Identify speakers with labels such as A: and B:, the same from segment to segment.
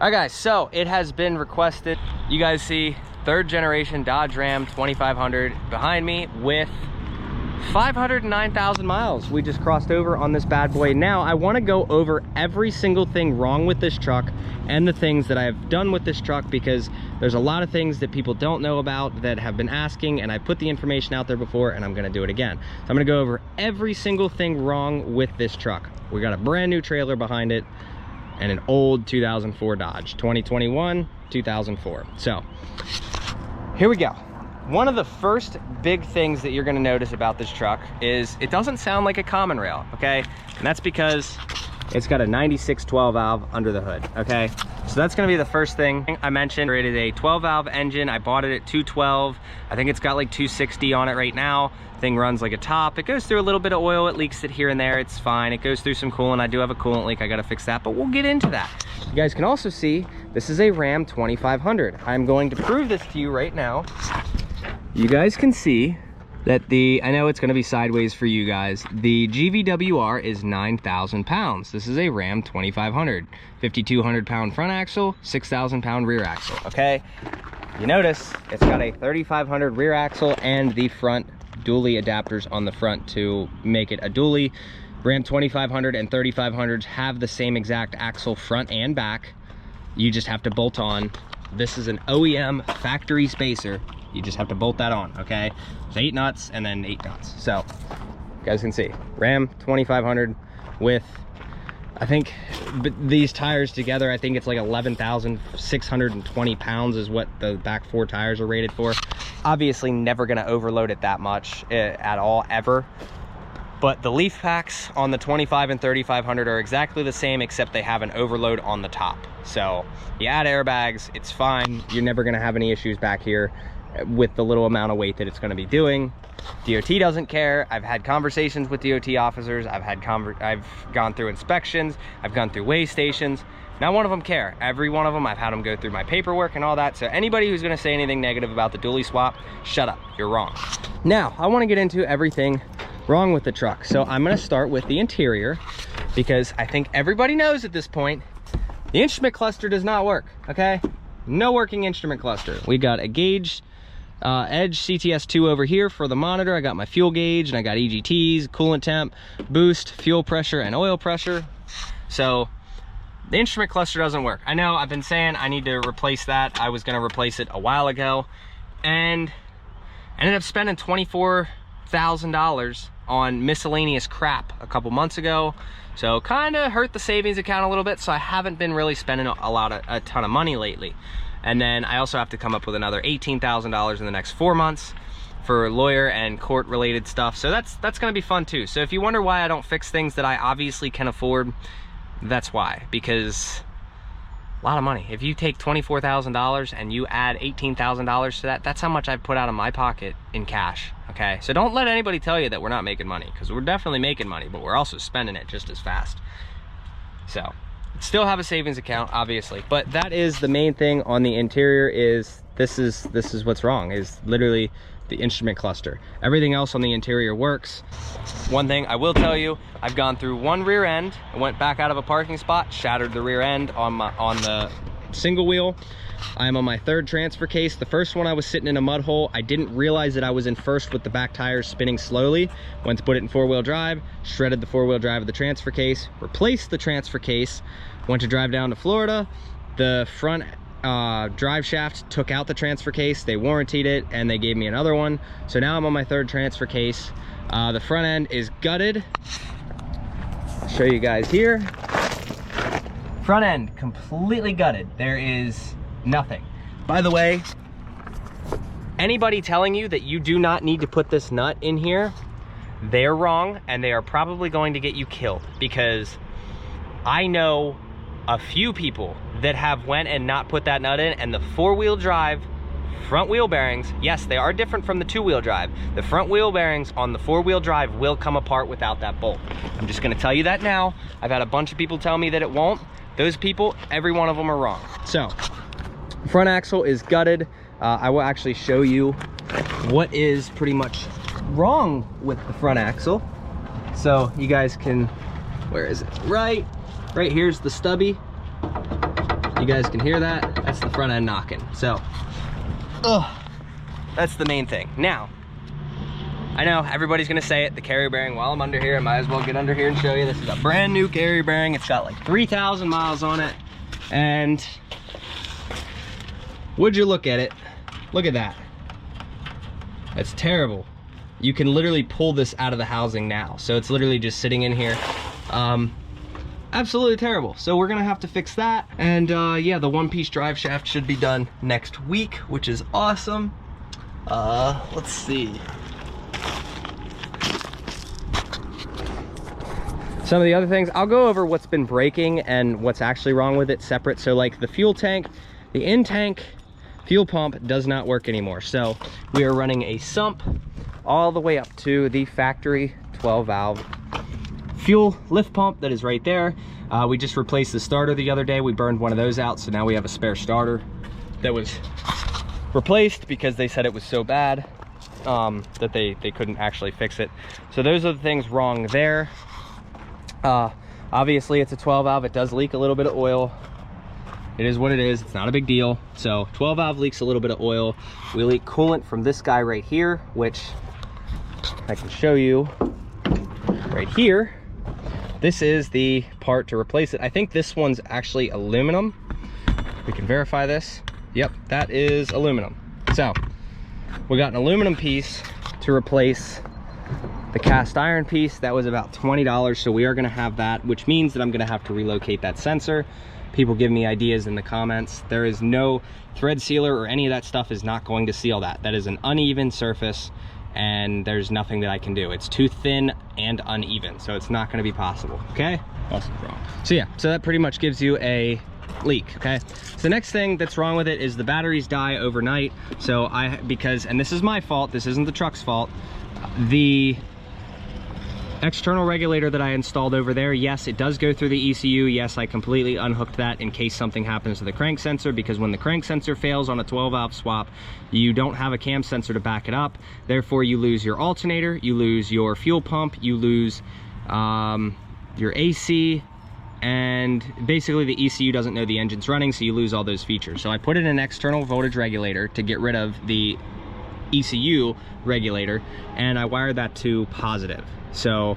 A: All right, guys, so it has been requested. You guys see 3rd generation Dodge Ram 2500 behind me with 509,000 miles. We just crossed over on this bad boy. Now I want to go over every single thing wrong with this truck and the things that I have done with this truck, because there's a lot of things that people don't know about that have been asking, and I put the information out there before, and I'm going to do it again. So I'm going to go over every single thing wrong with this truck. We got a brand new trailer behind it and an old 2004 Dodge, 2021, 2004. So here we go. One of the first big things that you're gonna notice about this truck is it doesn't sound like a common rail, okay? And that's because it's got a 96 12 valve under the hood, okay? So that's gonna be the first thing I mentioned. It is a 12 valve engine. I bought it at 212. I think it's got like 260 on it right now. Thing runs like a top. It goes through a little bit of oil. It leaks it here and there. It's fine. It goes through some coolant. I do have a coolant leak. I gotta fix that, but we'll get into that. You guys can also see this is a Ram 2500. I'm going to prove this to you right now. You guys can see that I know it's going to be sideways for you guys, the GVWR is 9,000 pounds. This is a Ram 2500, 5,200 pound front axle, 6,000 pound rear axle, okay? You notice it's got a 3,500 rear axle and the front dually adapters on the front to make it a dually. Ram 2500 and 3500s have the same exact axle front and back. You just have to bolt on. This is an OEM factory spacer. You just have to bolt that on, okay? There's 8 nuts and then 8 nuts. So you guys can see Ram 2500 with, I think these tires together, I think it's like 11,620 pounds is what the back 4 tires are rated for. Obviously never gonna overload it that much at all, ever. But the leaf packs on the 25 and 3500 are exactly the same, except they have an overload on the top. So you add airbags, it's fine. You're never gonna have any issues back here with the little amount of weight that it's going to be doing. DOT doesn't care. I've had conversations with DOT officers. I've gone through inspections. I've gone through weigh stations. Not one of them care. Every one of them, I've had them go through my paperwork and all that. So anybody who's going to say anything negative about the dually swap, shut up. You're wrong. Now, I want to get into everything wrong with the truck. So I'm going to start with the interior, because I think everybody knows at this point, the instrument cluster does not work, okay? No working instrument cluster. We got a gauge, Edge CTS2 over here for the monitor. I got my fuel gauge and I got EGTs, coolant temp, boost, fuel pressure, and oil pressure. So the instrument cluster doesn't work. I know I've been saying I need to replace that. I was gonna replace it a while ago and ended up spending $24,000 on miscellaneous crap a couple months ago. So kind of hurt the savings account a little bit. So I haven't been really spending a ton of money lately. And then I also have to come up with another $18,000 in the next 4 months for lawyer and court related stuff. So that's gonna be fun too. So if you wonder why I don't fix things that I obviously can afford, that's why, because a lot of money. If you take $24,000 and you add $18,000 to that, that's how much I've put out of my pocket in cash, okay? So don't let anybody tell you that we're not making money, because we're definitely making money, but we're also spending it just as fast. So still have a savings account, obviously, but that is the main thing on the interior. Is this is what's wrong, is literally the instrument cluster. Everything else on the interior works. One thing I will tell you, I've gone through one rear end. I went back out of a parking spot, shattered the rear end on the single wheel. I'm on my 3rd transfer case. The first one I was sitting in a mud hole. I didn't realize that I was in first with the back tires spinning slowly. Went to put it in 4-wheel drive, shredded the 4-wheel drive of the transfer case, replaced the transfer case, went to drive down to Florida. The front drive shaft took out the transfer case. They warrantied it and they gave me another one. So now I'm on my 3rd transfer case. The front end is gutted. I'll show you guys here. Front end completely gutted. There is nothing. By the way, anybody telling you that you do not need to put this nut in here, they're wrong, and they are probably going to get you killed, because I know a few people that have went and not put that nut in, and the 4-wheel drive front wheel bearings, yes, they are different from the 2-wheel drive. The front wheel bearings on the 4-wheel drive will come apart without that bolt. I'm just gonna tell you that now. I've had a bunch of people tell me that it won't. Those people, every one of them are wrong. So front axle is gutted. I will actually show you what is pretty much wrong with the front axle. So you guys can, where is it? Right here's the stubby. You guys can hear that. That's the front end knocking. So, that's the main thing. Now, I know everybody's gonna say it, the carrier bearing. While I'm under here, I might as well get under here and show you. This is a brand new carrier bearing. It's got like 3,000 miles on it. And would you look at it? Look at that. That's terrible. You can literally pull this out of the housing now. So it's literally just sitting in here. Absolutely terrible. So we're gonna have to fix that. And yeah, the one-piece drive shaft should be done next week, which is awesome. Let's see. Some of the other things, I'll go over what's been breaking and what's actually wrong with it separate. So like the fuel tank, the in-tank fuel pump does not work anymore. So we are running a sump all the way up to the factory 12 valve fuel lift pump that is right there. We just replaced the starter the other day. We burned one of those out. So now we have a spare starter that was replaced because they said it was so bad that they couldn't actually fix it. So those are the things wrong there. Obviously it's a 12 valve. It does leak a little bit of oil. It is what it is. It's not a big deal. So 12 valve leaks a little bit of oil. We leak coolant from this guy right here, which I can show you right here. This is the part to replace it. I think this one's actually aluminum. We can verify this. Yep, that is aluminum. So we got an aluminum piece to replace the cast iron piece. That was about $20. So we are gonna have that, which means that I'm gonna have to relocate that sensor. People give me ideas in the comments. There is no thread sealer or any of that stuff is not going to seal that. That is an uneven surface and there's nothing that I can do. It's too thin and uneven, so it's not gonna be possible, okay? Also wrong. So yeah, so that pretty much gives you a leak, okay? So the next thing that's wrong with it is the batteries die overnight. So and this is my fault, this isn't the truck's fault. The external regulator that I installed over there, yes, it does go through the ECU. Yes, I completely unhooked that in case something happens to the crank sensor, because when the crank sensor fails on a 12 valve swap, you don't have a cam sensor to back it up. Therefore, you lose your alternator, you lose your fuel pump, you lose your AC, and basically the ECU doesn't know the engine's running, so you lose all those features. So I put in an external voltage regulator to get rid of the ECU regulator, and I wired that to positive. So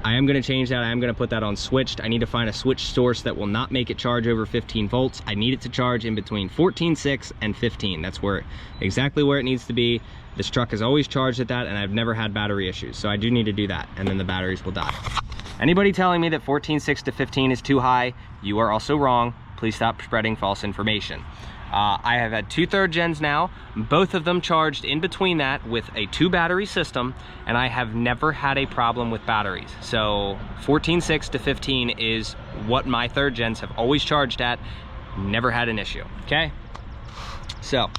A: I am going to change that. I am going to put that on switched. I need to find a switch source that will not make it charge over 15 volts. I need it to charge in between 14.6 and 15. That's exactly where it needs to be. This truck is always charged at that, and I've never had battery issues. So I do need to do that, and then the batteries will die. Anybody telling me that 14.6 to 15 is too high, you are also wrong. Please stop spreading false information. I have had 2 3rd gens now, both of them charged in between that with a 2 battery system, and I have never had a problem with batteries. So 14.6 to 15 is what my 3rd gens have always charged at, never had an issue, okay? So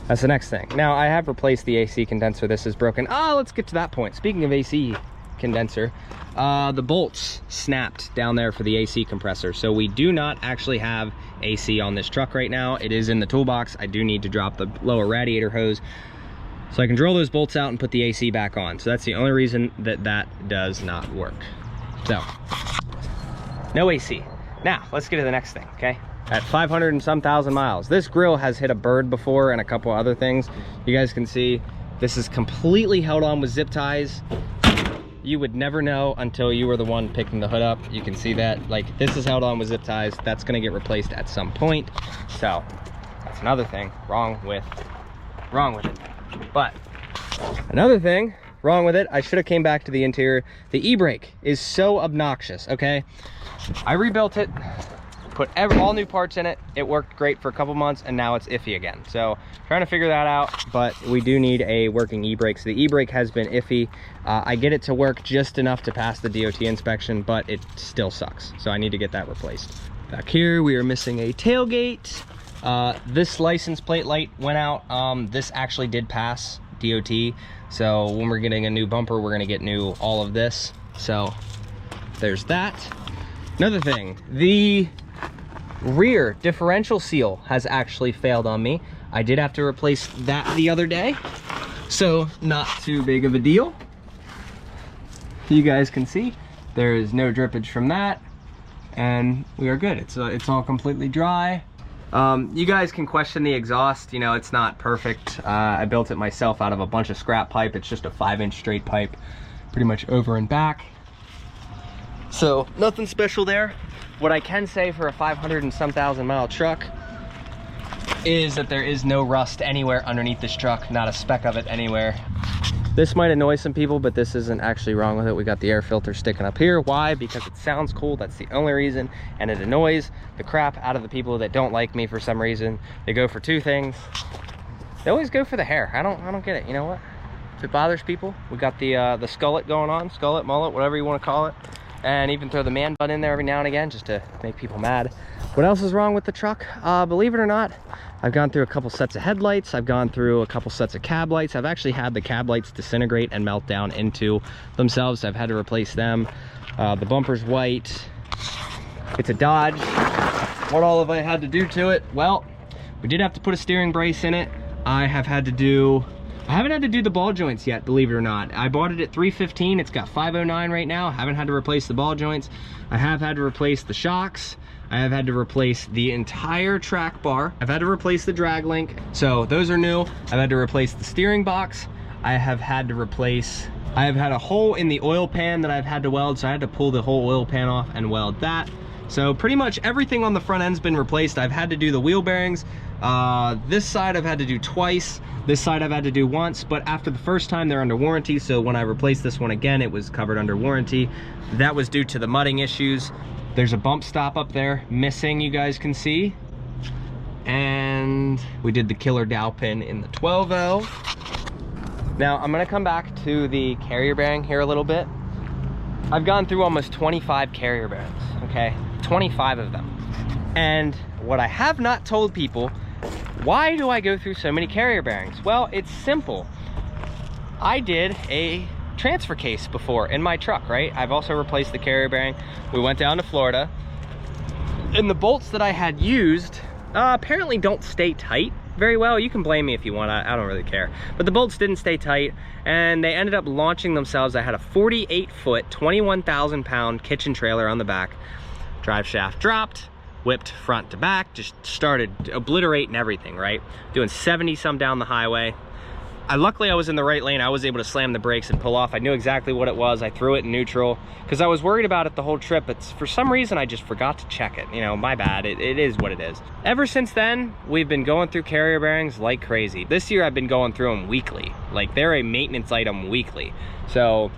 A: that's the next thing. Now I have replaced the AC condenser. This is broken. Let's get to that point. Speaking of AC condenser, the bolts snapped down there for the AC compressor. So we do not actually have AC on this truck right now. It is in the toolbox. I do need to drop the lower radiator hose so I can drill those bolts out and put the AC back on. So that's the only reason that does not work. So no AC. Now let's get to the next thing, okay? At 500 and some thousand miles, this grill has hit a bird before and a couple other things. You guys can see this is completely held on with zip ties. You would never know until you were the one picking the hood up. You can see that, like, this is held on with zip ties. That's gonna get replaced at some point. So that's another thing wrong with it. But another thing wrong with it, I should have came back to the interior. The e-brake is so obnoxious, okay? I rebuilt it, put all new parts in it. It worked great for a couple months, and now it's iffy again. So trying to figure that out, but we do need a working e-brake. So the e-brake has been iffy. I get it to work just enough to pass the DOT inspection, but it still sucks. So I need to get that replaced. Back here, we are missing a tailgate. This license plate light went out. This actually did pass DOT. So when we're getting a new bumper, we're gonna get new all of this. So there's that. Another thing, the rear differential seal has actually failed on me. I did have to replace that the other day, so not too big of a deal. You guys can see there is no drippage from that, and we are good. It's all completely dry. You guys can question the exhaust. You know, it's not perfect. I built it myself out of a bunch of scrap pipe. It's just a 5-inch straight pipe, pretty much over and back. So nothing special there. What I can say for a 500 and some thousand mile truck is that there is no rust anywhere underneath this truck, not a speck of it anywhere. This might annoy some people, but this isn't actually wrong with it. We got the air filter sticking up here. Why? Because it sounds cool. That's the only reason. And it annoys the crap out of the people that don't like me for some reason. They go for two things. They always go for the hair. I don't get it. You know what? If it bothers people, we got the skullet going on, skullet, mullet, whatever you want to call it. And even throw the man bun in there every now and again just to make people mad. What else is wrong with the truck? Believe it or not, I've gone through a couple sets of headlights. I've gone through a couple sets of cab lights. I've actually had the cab lights disintegrate and melt down into themselves. I've had to replace them. The bumper's white. It's a Dodge. What all have I had to do to it? Well, we did have to put a steering brace in it. I haven't had to do the ball joints yet, believe it or not. I bought it at $315. It's got $509 right now. I haven't had to replace the ball joints. I have had to replace the shocks. I have had to replace the entire track bar. I've had to replace the drag link. So those are new. I've had to replace the steering box. I have had a hole in the oil pan that I've had to weld. So I had to pull the whole oil pan off and weld that. So pretty much everything on the front end's been replaced. I've had to do the wheel bearings. This side I've had to do twice. This side I've had to do once, but after the first time they're under warranty. So when I replaced this one again, it was covered under warranty. That was due to the mudding issues. There's a bump stop up there missing, you guys can see. And we did the killer dowel pin in the 12L. Now I'm gonna come back to the carrier bearing here a little bit. I've gone through almost 25 carrier bearings, okay? 25 of them. And what I have not told people, why do I go through so many carrier bearings? Well, it's simple. I did a transfer case before in my truck, right? I've also replaced the carrier bearing. We went down to Florida, and the bolts that I had used apparently don't stay tight very well. You can blame me if you want, I don't really care. But the bolts didn't stay tight, and they ended up launching themselves. I had a 48-foot, 21,000-pound kitchen trailer on the back. Drive shaft dropped, whipped front to back, just started obliterating everything, right? Doing 70 some down the highway. Luckily I was in the right lane. I was able to slam the brakes and pull off. I knew exactly what it was. I threw it in neutral because I was worried about it the whole trip, but for some reason I just forgot to check it. You know, my bad. It is what it is. Ever since then, we've been going through carrier bearings like crazy. This year I've been going through them weekly. Like, they're a maintenance item weekly. So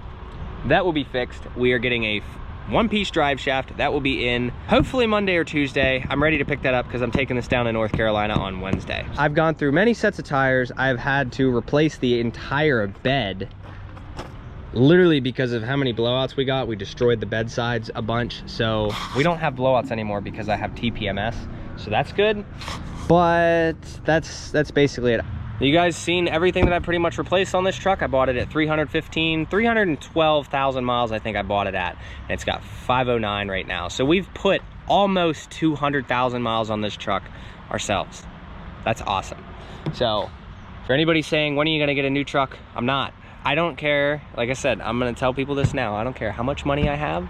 A: that will be fixed. We are getting a one-piece drive shaft that will be in hopefully Monday or Tuesday. I'm ready to pick that up because I'm taking this down to North Carolina on Wednesday. I've gone through many sets of tires. I've had to replace the entire bed, literally because of how many blowouts we got. We destroyed the bed sides a bunch, so we don't have blowouts anymore because I have TPMS, so that's good. But that's basically it. You guys seen everything that I pretty much replaced on this truck. I bought it at 312,000 miles, I think I bought it at. And it's got 509 right now. So we've put almost 200,000 miles on this truck ourselves. That's awesome. So for anybody saying, when are you gonna get a new truck? I'm not. I don't care. Like I said, I'm gonna tell people this now. I don't care how much money I have.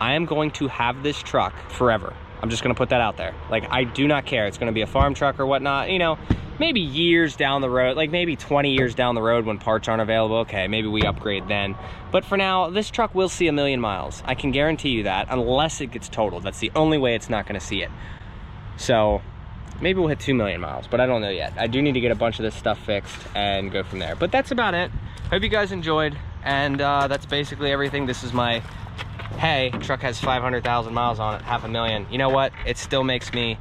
A: I am going to have this truck forever. I'm just gonna put that out there. Like, I do not care. It's gonna be a farm truck or whatnot, you know. Maybe years down the road, like maybe 20 years down the road when parts aren't available, okay, maybe we upgrade then. But for now, this truck will see 1,000,000 miles. I can guarantee you that, unless it gets totaled. That's the only way it's not gonna see it. So maybe we'll hit 2,000,000 miles, but I don't know yet. I do need to get a bunch of this stuff fixed and go from there. But that's about it. Hope you guys enjoyed, and that's basically everything. This is my, hey, truck has 500,000 miles on it, 500,000. You know what? It still makes me,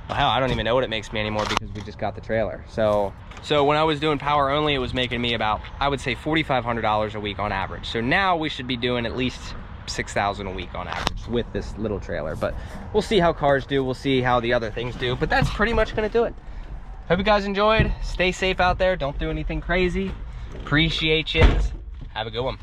A: well, hell, I don't even know what it makes me anymore because we just got the trailer. So when I was doing power only, it was making me about, I would say $4,500 a week on average. So now we should be doing at least 6,000 a week on average with this little trailer. But we'll see how cars do. We'll see how the other things do. But that's pretty much gonna do it. Hope you guys enjoyed. Stay safe out there. Don't do anything crazy. Appreciate you. Have a good one.